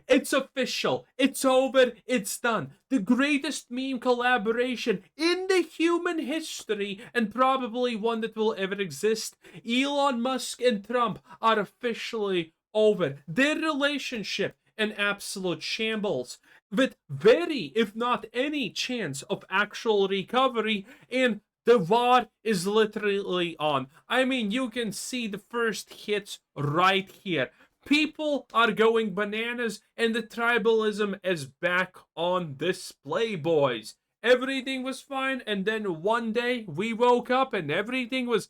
It's official. It's over. It's done. The greatest meme collaboration in the human history, and probably one that will ever exist. Elon Musk and Trump are officially over. Their relationship an absolute shambles, with very, if not any, chance of actual recovery, and the war is literally on. I mean, you can see the first hits right here. People are going bananas, and the tribalism is back on display, boys. Everything was fine, and then one day we woke up and everything was,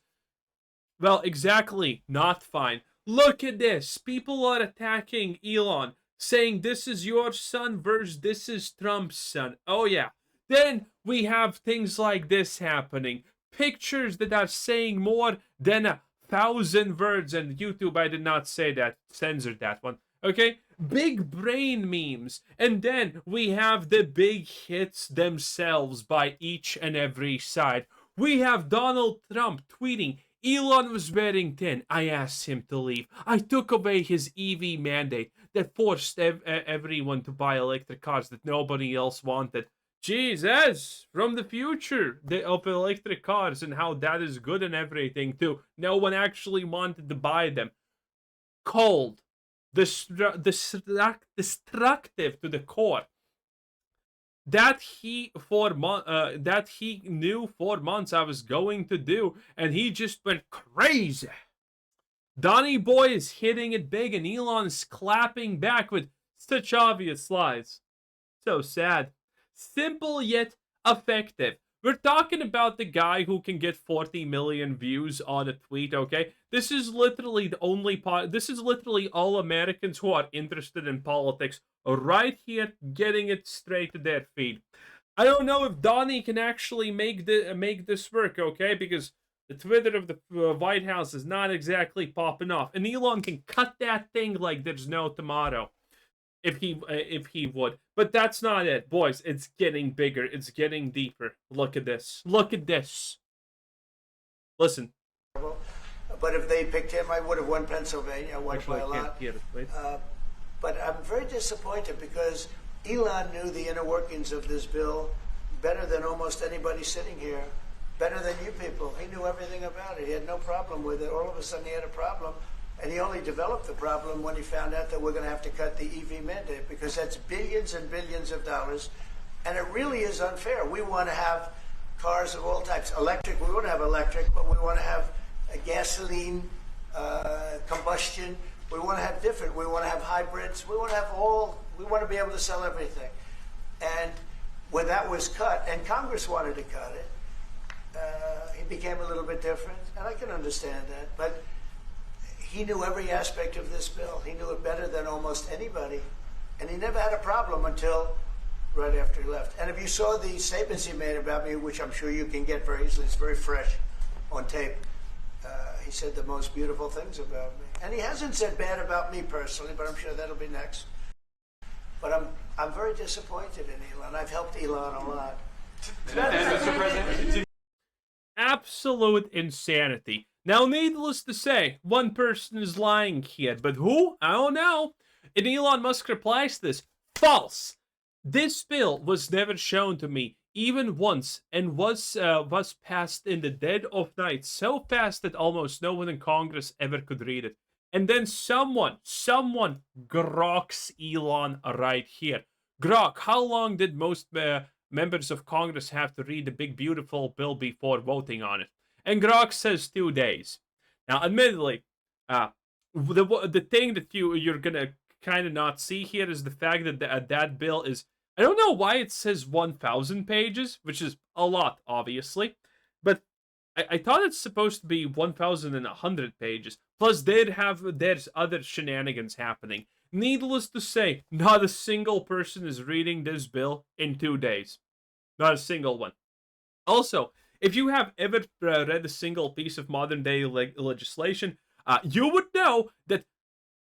well, exactly not fine. Look at this. People are attacking Elon, saying this is your son versus this is Trump's son. Oh, yeah. Then we have things like this happening. Pictures that are saying more than 1,000 words. And YouTube, I did not say that. Censored that one. Okay? Big brain memes. And then we have the big hits themselves by each and every side. We have Donald Trump tweeting, Elon was wearing thin. I asked him to leave. I took away his EV mandate that forced everyone to buy electric cars that nobody else wanted. Jesus, from the future of electric cars and how that is good and everything too. No one actually wanted to buy them. Cold, destructive to the core. That he knew 4 months I was going to do, and he just went crazy. Donny Boy is hitting it big, and Elon is clapping back with such obvious lies. So sad. Simple yet effective. We're talking about the guy who can get 40 million views on a tweet, okay? This is literally the only this is literally all Americans who are interested in politics right here, getting it straight to their feed. I don't know if Donnie can actually make this work, okay? Because the Twitter of the White House is not exactly popping off, and Elon can cut that thing like there's no tomorrow, if he would. But that's not it, boys. It's getting bigger. It's getting deeper. Look at this. Look at this. Listen. But if they picked him, I would have won Pennsylvania. I won by a lot. But I'm very disappointed because Elon knew the inner workings of this bill better than almost anybody sitting here, better than you people. He knew everything about it. He had no problem with it. All of a sudden he had a problem, and he only developed the problem when he found out that we're going to have to cut the EV mandate, because that's billions and billions of dollars, and it really is unfair. We want to have cars of all types. Electric, we want to have electric, but we want to have a gasoline, combustion. We want to have different. We want to have hybrids. We want to have all. We want to be able to sell everything. And when that was cut, and Congress wanted to cut it, he became a little bit different. And I can understand that. But he knew every aspect of this bill. He knew it better than almost anybody. And he never had a problem until right after he left. And if you saw the statements he made about me, which I'm sure you can get very easily, it's very fresh on tape. He said the most beautiful things about me. And he hasn't said bad about me personally, but I'm sure that'll be next. But I'm very disappointed in Elon. I've helped Elon a lot. Mr. President. Absolute insanity. Now, needless to say, one person is lying here, but who? I don't know. And Elon Musk replies to this, false. This bill was never shown to me even once, and was passed in the dead of night so fast that almost no one in Congress ever could read it. And then someone groks Elon right here. Grok, how long did most members of Congress have to read the big beautiful bill before voting on it? And Grok says 2 days. Now, admittedly, the thing that you're gonna kind of not see here is the fact that that bill is, I don't know why it says 1,000 pages, which is a lot, obviously, but I thought it's supposed to be 1,100 pages. Plus, there's other shenanigans happening. Needless to say, not a single person is reading this bill in 2 days. Not a single one. Also, if you have ever read a single piece of modern-day legislation, you would know that,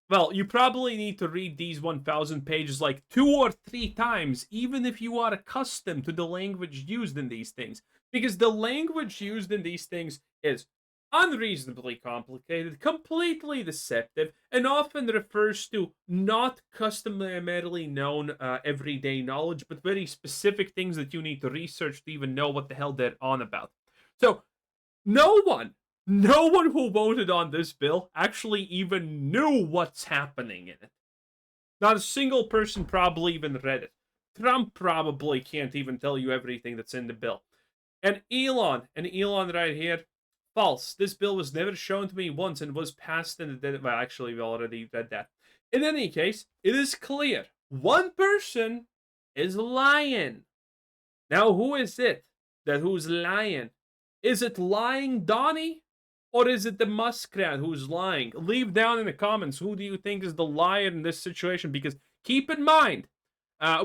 well, you probably need to read these 1,000 pages like 2 or 3 times, even if you are accustomed to the language used in these things. Because the language used in these things is unreasonably complicated, completely deceptive, and often refers to not customarily known everyday knowledge, but very specific things that you need to research to even know what the hell they're on about. So, no one, no one who voted on this bill actually even knew what's happening in it. Not a single person probably even read it. Trump probably can't even tell you everything that's in the bill. And Elon right here, false. This bill was never shown to me once and was passed in the... Well, actually, we already read that. In any case, it is clear. One person is lying. Now, who is it who's lying? Is it lying Donnie? Or is it the muskrat who's lying? Leave down in the comments who do you think is the liar in this situation, because keep in mind,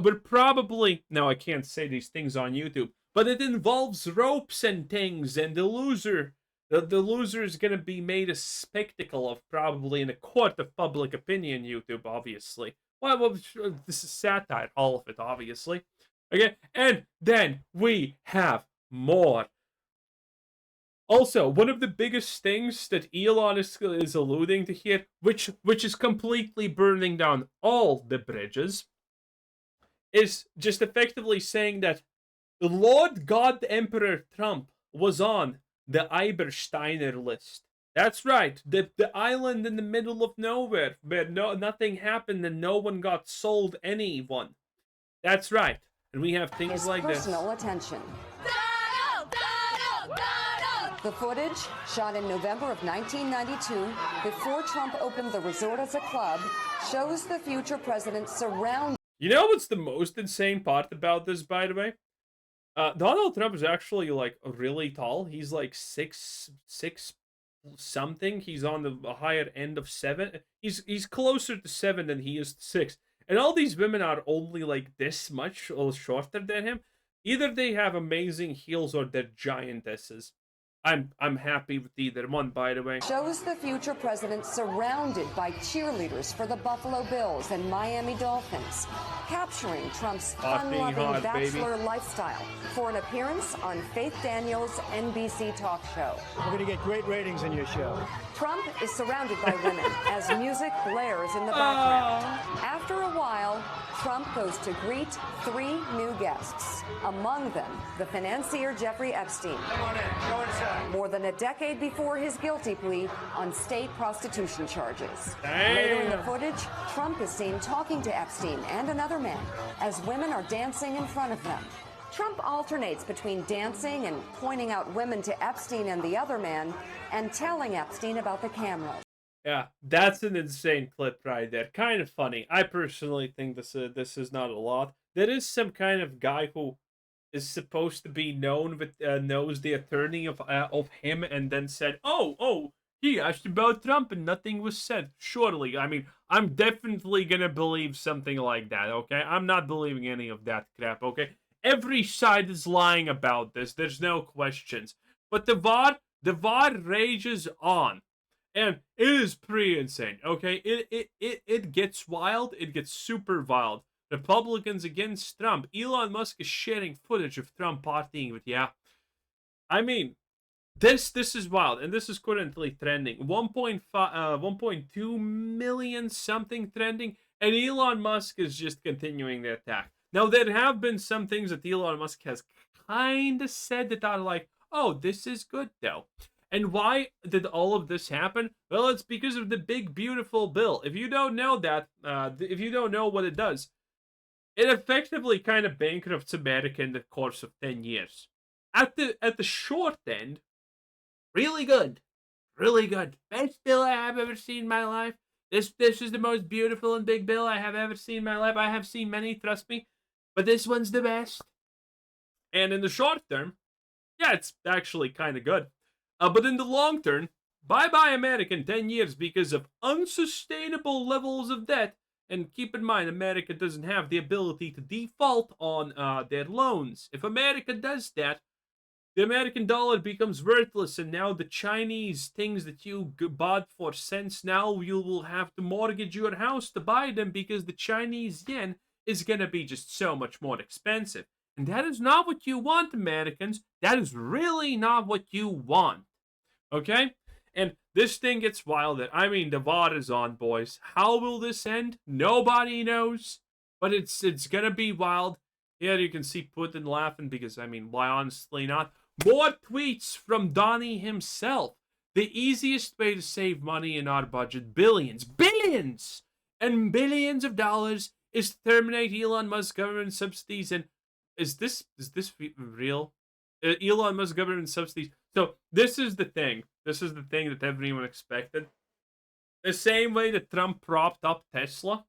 we're probably... No, I can't say these things on YouTube, but it involves ropes and things, and the loser is going to be made a spectacle of, probably in a court of public opinion, YouTube, obviously. Well, this is satire, all of it, obviously. Okay, and then we have more. Also, one of the biggest things that Elon is alluding to here, which is completely burning down all the bridges, is just effectively saying that the Lord God Emperor Trump was on the Eibersteiner list. That's right, the island in the middle of nowhere where nothing happened and no one got sold anyone. That's right, and we have things like this. Personal attention. The footage, shot in November of 1992, before Trump opened the resort as a club, shows the future president surrounded. You know what's the most insane part about this, by the way? Donald Trump is actually, like, really tall. He's, like, six something. He's on the higher end of 7. He's closer to 7 than he is to 6. And all these women are only, like, this much or shorter than him. Either they have amazing heels or they're giantesses. I'm happy with either one, by the way. Shows the future president surrounded by cheerleaders for the Buffalo Bills and Miami Dolphins, capturing Trump's fun-loving bachelor lifestyle for an appearance on Faith Daniels' NBC talk show. We're going to get great ratings in your show. Trump is surrounded by women as music blares in the background. After a while, Trump goes to greet 3 new guests. Among them, the financier Jeffrey Epstein. Come on in. Go inside. More than a decade before his guilty plea on state prostitution charges. Damn. Later in the footage, Trump is seen talking to Epstein and another man as women are dancing in front of them. Trump alternates between dancing and pointing out women to Epstein and the other man and telling Epstein about the cameras. Yeah, that's an insane clip right there. Kind of funny. I personally think this is not a lot. There is some kind of guy who is supposed to be known with knows the attorney of him, and then said, "Oh, he asked about Trump and nothing was said." Surely, I mean, I'm definitely gonna believe something like that. Okay, I'm not believing any of that crap. Okay, every side is lying about this. There's no questions. But the VOD rages on. And it is pretty insane, okay? It gets wild. It gets super wild. Republicans against Trump. Elon Musk is sharing footage of Trump partying with, yeah. I mean, this is wild. And this is currently trending. 1.2 million something trending. And Elon Musk is just continuing the attack. Now, there have been some things that Elon Musk has kind of said that are like, oh, this is good, though. And why did all of this happen? Well, it's because of the big, beautiful bill. If you don't know that, if you don't know what it does, it effectively kind of bankrupts America in the course of 10 years. At the short end, really good. Really good. Best bill I have ever seen in my life. This is the most beautiful and big bill I have ever seen in my life. I have seen many, trust me. But this one's the best. And in the short term, yeah, it's actually kind of good. But in the long term, bye-bye America in 10 years because of unsustainable levels of debt. And keep in mind, America doesn't have the ability to default on their loans. If America does that, the American dollar becomes worthless, and now the Chinese things that you bought for cents, now you will have to mortgage your house to buy them because the Chinese yen is going to be just so much more expensive. And that is not what you want, Americans. That is really not what you want. Okay? And this thing gets wilder. I mean, the VOD is on, boys. How will this end? Nobody knows. But it's gonna be wild. Here you can see Putin laughing because, I mean, why honestly not? More tweets from Donnie himself. The easiest way to save money in our budget, billions and billions of dollars, is to terminate Elon Musk government subsidies. And is this real? Elon Musk government subsidies. So this is the thing. This is the thing that everyone expected. The same way that Trump propped up Tesla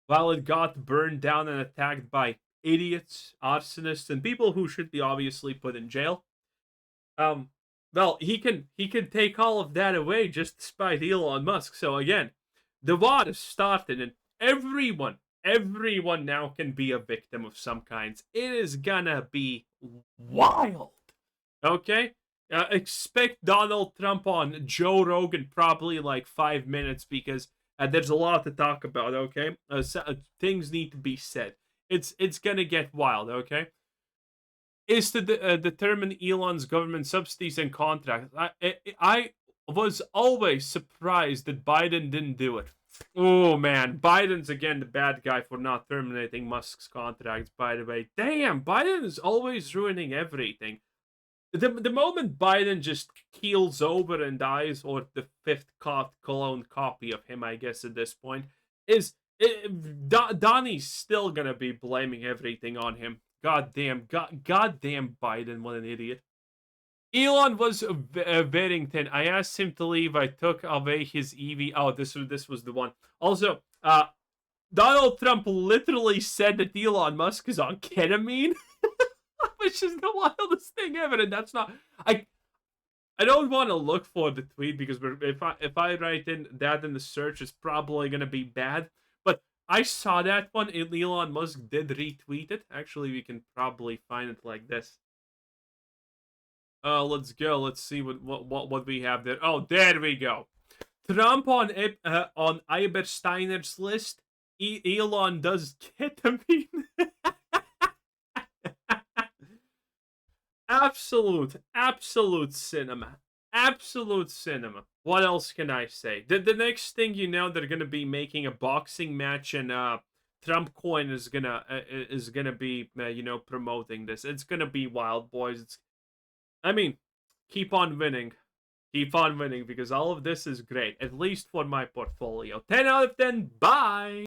while it got burned down and attacked by idiots, arsonists, and people who should be obviously put in jail. Well, he can take all of that away just despite Elon Musk. So again, the war has started, and everyone now can be a victim of some kinds. It is gonna be wild. Okay? Expect Donald Trump on Joe Rogan probably like 5 minutes because there's a lot to talk about, okay? Things need to be said. It's gonna get wild, okay? Is to determine Elon's government subsidies and contracts. I was always surprised that Biden didn't do it. Oh man, Biden's again the bad guy for not terminating Musk's contracts, by the way. Damn, Biden is always ruining everything. The moment Biden just keels over and dies, or the fifth clone copy of him, I guess at this point, is Donnie's still gonna be blaming everything on him. Goddamn Biden, what an idiot. Elon was Barrington. I asked him to leave. I took away his EV. Oh, this was the one. Also, Donald Trump literally said that Elon Musk is on ketamine, which is the wildest thing ever. And that's not. I don't want to look for the tweet because if I write in that in the search, it's probably gonna be bad. But I saw that one, and Elon Musk did retweet it. Actually, we can probably find it like this. Let's go. Let's see what we have there. Oh, there we go. Trump on Ebersteiner's list. Elon does ketamine. Absolute cinema. Absolute cinema. What else can I say? The next thing you know, they're gonna be making a boxing match, and Trump Coin is gonna be promoting this. It's gonna be wild, boys. I mean, keep on winning. Keep on winning because all of this is great, at least for my portfolio. 10 out of 10. Bye.